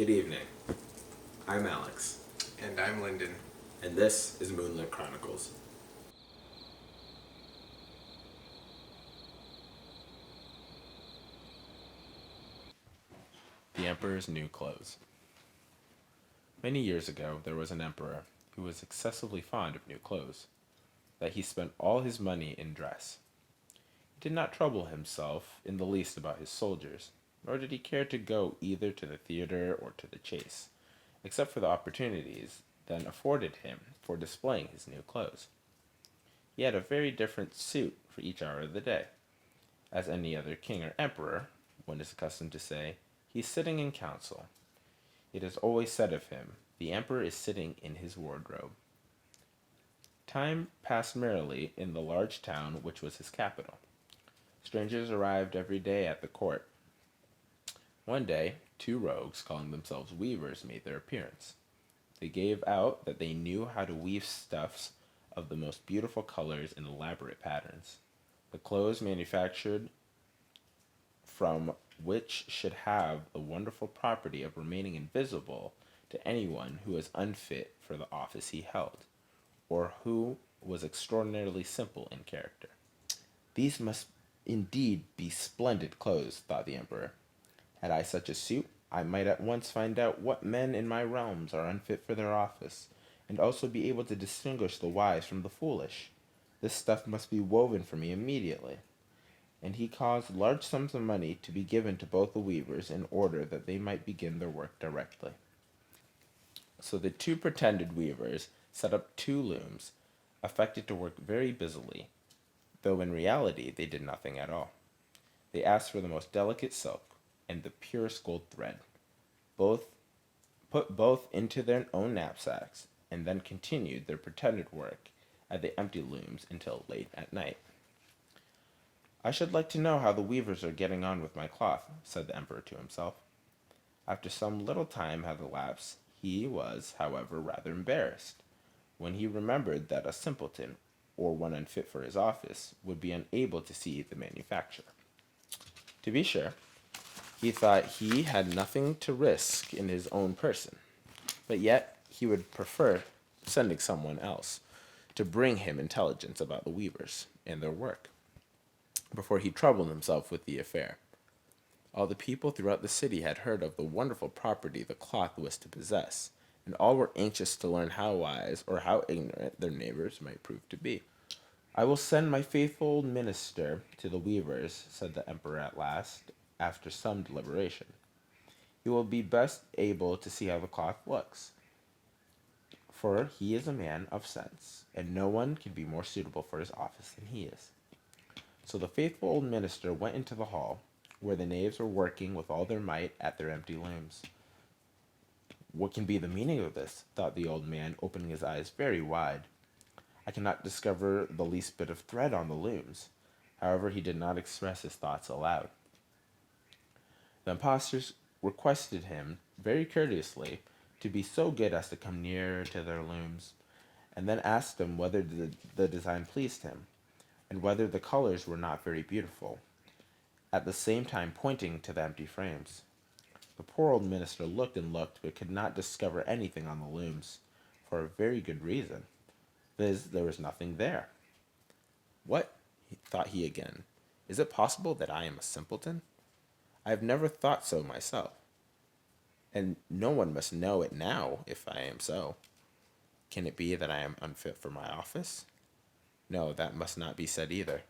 Good evening. I'm Alex, And I'm Lyndon. and this is Moonlit Chronicles. The Emperor's New Clothes. Many years ago, there was an emperor who was excessively fond of new clothes, that he spent all his money in dress. He did not trouble himself in the least about his soldiers, nor did he care to go either to the theater or to the chase, except for the opportunities then afforded him for displaying his new clothes. He had a very different suit for each hour of the day. As any other king or emperor, one is accustomed to say, he is sitting in council. It is always said of him, the emperor is sitting in his wardrobe. Time passed merrily in the large town which was his capital. Strangers arrived every day at the court. One day, two rogues, calling themselves weavers, made their appearance. They gave out that they knew how to weave stuffs of the most beautiful colors and elaborate patterns. The clothes manufactured from which should have the wonderful property of remaining invisible to anyone who was unfit for the office he held, or who was extraordinarily simple in character. These must indeed be splendid clothes, thought the emperor. Had I such a suit, I might at once find out what men in my realms are unfit for their office, and also be able to distinguish the wise from the foolish. This stuff must be woven for me immediately. And he caused large sums of money to be given to both the weavers in order that they might begin their work directly. So the two pretended weavers set up two looms, affected to work very busily, though in reality they did nothing at all. They asked for the most delicate silk and the purest gold thread, both put both into their own knapsacks, and then continued their pretended work at the empty looms until late at night. I should like to know how the weavers are getting on with my cloth, said the emperor to himself. After some little time had elapsed, he was, however, rather embarrassed, when he remembered that a simpleton, or one unfit for his office, would be unable to see the manufacture. To be sure, he thought he had nothing to risk in his own person, but yet he would prefer sending someone else to bring him intelligence about the weavers and their work, before he troubled himself with the affair. All the people throughout the city had heard of the wonderful property the cloth was to possess, and all were anxious to learn how wise or how ignorant their neighbors might prove to be. I will send my faithful minister to the weavers, said the emperor at last, after some deliberation. He will be best able to see how the cloth looks, for he is a man of sense, and no one can be more suitable for his office than he is. So the faithful old minister went into the hall, where the knaves were working with all their might at their empty looms. What can be the meaning of this? Thought the old man, opening his eyes very wide. I cannot discover the least bit of thread on the looms. However, he did not express his thoughts aloud. The impostors requested him, very courteously, to be so good as to come nearer to their looms, and then asked him whether the design pleased him, and whether the colors were not very beautiful, at the same time pointing to the empty frames. The poor old minister looked and looked, but could not discover anything on the looms, for a very good reason, viz., there was nothing there. What? Thought he again. Is it possible that I am a simpleton? I have never thought so myself, and no one must know it now if I am so. Can it be that I am unfit for my office? No, that must not be said either.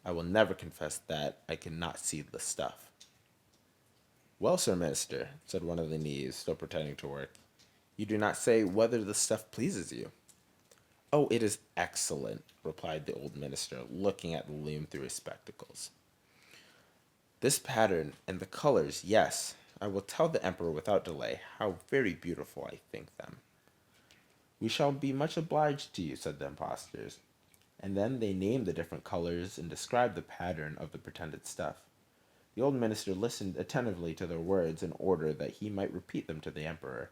I will never confess that I cannot see the stuff. Well, sir minister, said one of the knaves, still pretending to work, you do not say whether the stuff pleases you. Oh, it is excellent, replied the old minister, looking at the loom through his spectacles. This pattern and the colors, yes, I will tell the emperor without delay how very beautiful I think them. We shall be much obliged to you, said the impostors, and then they named the different colors and described the pattern of the pretended stuff. The old minister listened attentively to their words in order that he might repeat them to the emperor,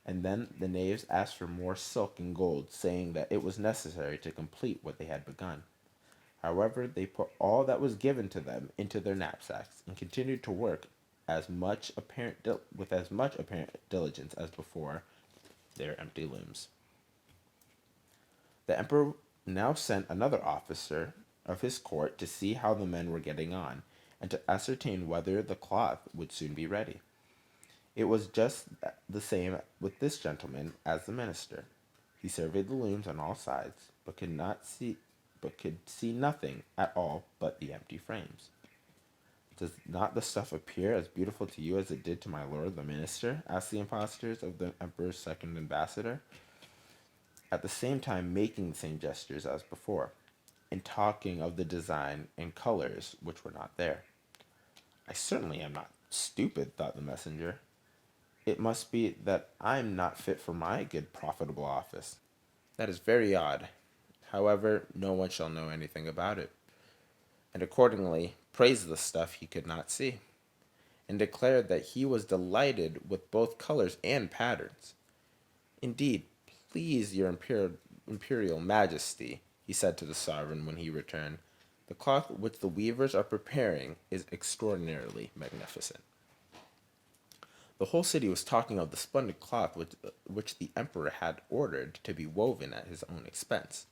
and then the knaves asked for more silk and gold, saying that it was necessary to complete what they had begun. However, they put all that was given to them into their knapsacks, and continued to work with as much apparent diligence as before their empty looms. The emperor now sent another officer of his court to see how the men were getting on, and to ascertain whether the cloth would soon be ready. It was just the same with this gentleman as the minister. He surveyed the looms on all sides, but could see nothing at all but the empty frames. Does not the stuff appear as beautiful to you as it did to my lord the minister? Asked the impostors of the emperor's second ambassador, at the same time making the same gestures as before, and talking of the design and colors which were not there. I certainly am not stupid, thought the messenger. It must be that I am not fit for my good profitable office. That is very odd. However, no one shall know anything about it, and accordingly praised the stuff he could not see, and declared that he was delighted with both colors and patterns. Indeed, please your imperial majesty, he said to the sovereign when he returned, the cloth which the weavers are preparing is extraordinarily magnificent. The whole city was talking of the splendid cloth which the emperor had ordered to be woven at his own expense.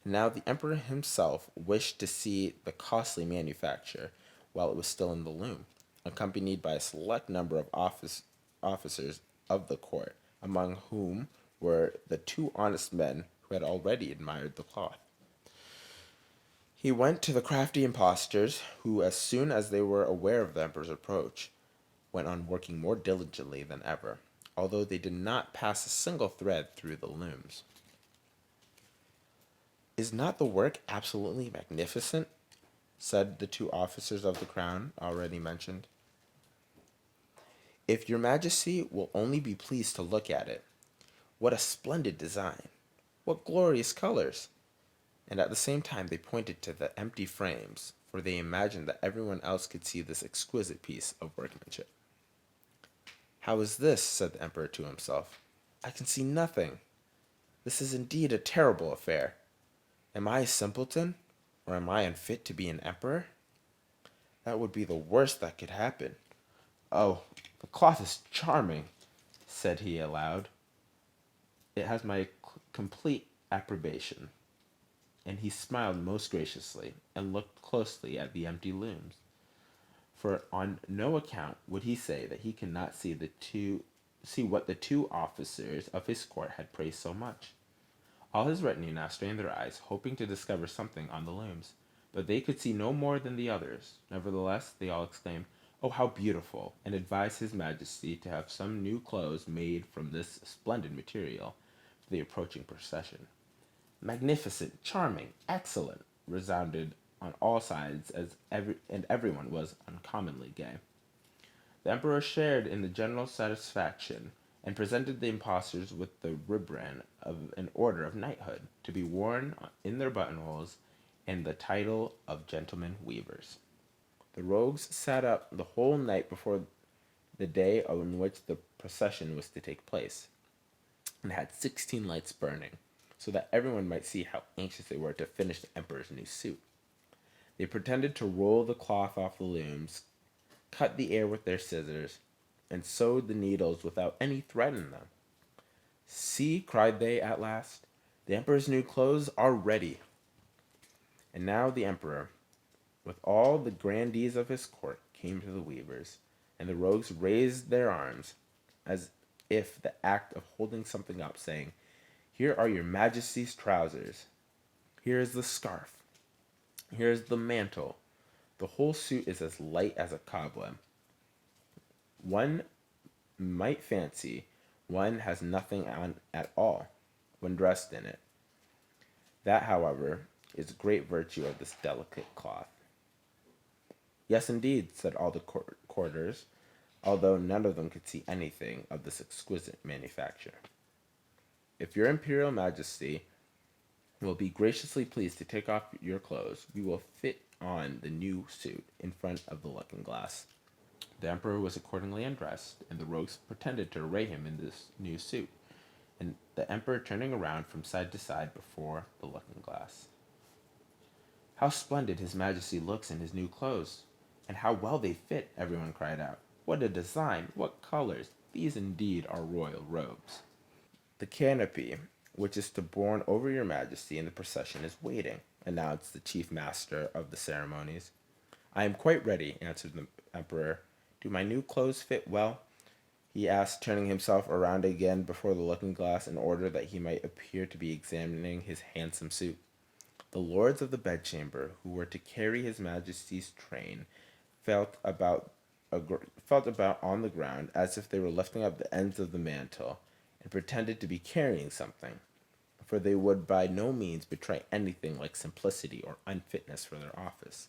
And now the emperor himself wished to see the costly manufacture while it was still in the loom, accompanied by a select number of officers of the court, among whom were the two honest men who had already admired the cloth. He went to the crafty impostors, who, as soon as they were aware of the emperor's approach, went on working more diligently than ever, although they did not pass a single thread through the looms. Is not the work absolutely magnificent? Said the two officers of the crown already mentioned. If your majesty will only be pleased to look at it, what a splendid design! What glorious colors! And at the same time they pointed to the empty frames, for they imagined that everyone else could see this exquisite piece of workmanship. How is this? Said the emperor to himself. I can see nothing. This is indeed a terrible affair. Am I a simpleton, or am I unfit to be an emperor? That would be the worst that could happen. Oh, the cloth is charming, said he aloud. It has my complete approbation. And he smiled most graciously, and looked closely at the empty looms. For on no account would he say that he could not see what the two officers of his court had praised so much. All his retinue now strained their eyes, hoping to discover something on the looms, but they could see no more than the others. Nevertheless, they all exclaimed, "Oh, how beautiful!" and advised his majesty to have some new clothes made from this splendid material for the approaching procession. Magnificent, charming, excellent, resounded on all sides, and everyone was uncommonly gay. The emperor shared in the general satisfaction, and presented the impostors with the ribrand of an order of knighthood, to be worn in their buttonholes, and the title of gentlemen weavers. The rogues sat up the whole night before the day on which the procession was to take place, and had 16 lights burning, so that everyone might see how anxious they were to finish the emperor's new suit. They pretended to roll the cloth off the looms, cut the air with their scissors, and sewed the needles without any thread in them. "See," cried they at last, "the emperor's new clothes are ready." And now the emperor, with all the grandees of his court, came to the weavers, and the rogues raised their arms, as if the act of holding something up, saying, "Here are your majesty's trousers. Here is the scarf. Here is the mantle. The whole suit is as light as a cobweb. One might fancy one has nothing on at all when dressed in it. That, however, is great virtue of this delicate cloth." "Yes, indeed," said all the courtiers, although none of them could see anything of this exquisite manufacture. "If your imperial majesty will be graciously pleased to take off your clothes, we will fit on the new suit in front of the looking-glass." The emperor was accordingly undressed, and the rogues pretended to array him in this new suit, and the emperor turning around from side to side before the looking-glass. "How splendid his majesty looks in his new clothes, and how well they fit!" everyone cried out. What a design! What colors! These indeed are royal robes. The canopy, which is to borne over your majesty in the procession, is waiting, announced the chief master of the ceremonies. I am quite ready, answered the emperor. Do my new clothes fit well? He asked, turning himself around again before the looking glass in order that he might appear to be examining his handsome suit. The lords of the bedchamber, who were to carry his majesty's train, felt about felt about on the ground as if they were lifting up the ends of the mantle, and pretended to be carrying something, for they would by no means betray anything like simplicity or unfitness for their office.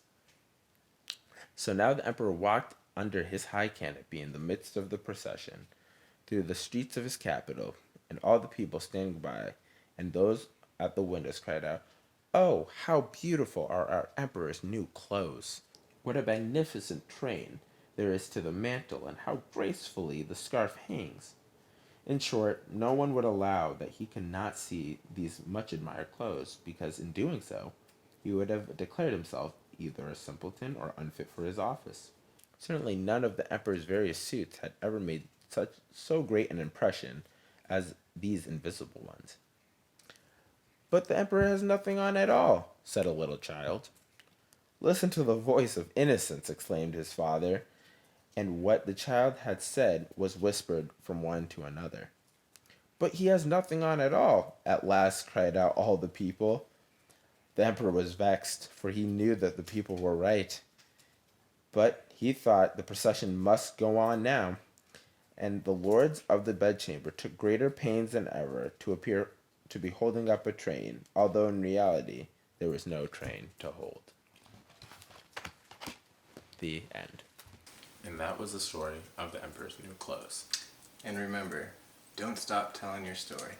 So now the emperor walked under his high canopy in the midst of the procession, through the streets of his capital, and all the people standing by, and those at the windows cried out, "Oh, how beautiful are our emperor's new clothes! What a magnificent train there is to the mantle, and how gracefully the scarf hangs!" In short, no one would allow that he could not see these much admired clothes, because in doing so, he would have declared himself either a simpleton or unfit for his office. Certainly none of the emperor's various suits had ever made so great an impression as these invisible ones. "But the emperor has nothing on at all," said a little child. "Listen to the voice of innocence," exclaimed his father, and what the child had said was whispered from one to another. "But he has nothing on at all," at last cried out all the people. The emperor was vexed, for he knew that the people were right. But he thought the procession must go on now, and the lords of the bedchamber took greater pains than ever to appear to be holding up a train, although in reality there was no train to hold. The end. And that was the story of the Emperor's New Clothes. And remember, don't stop telling your story.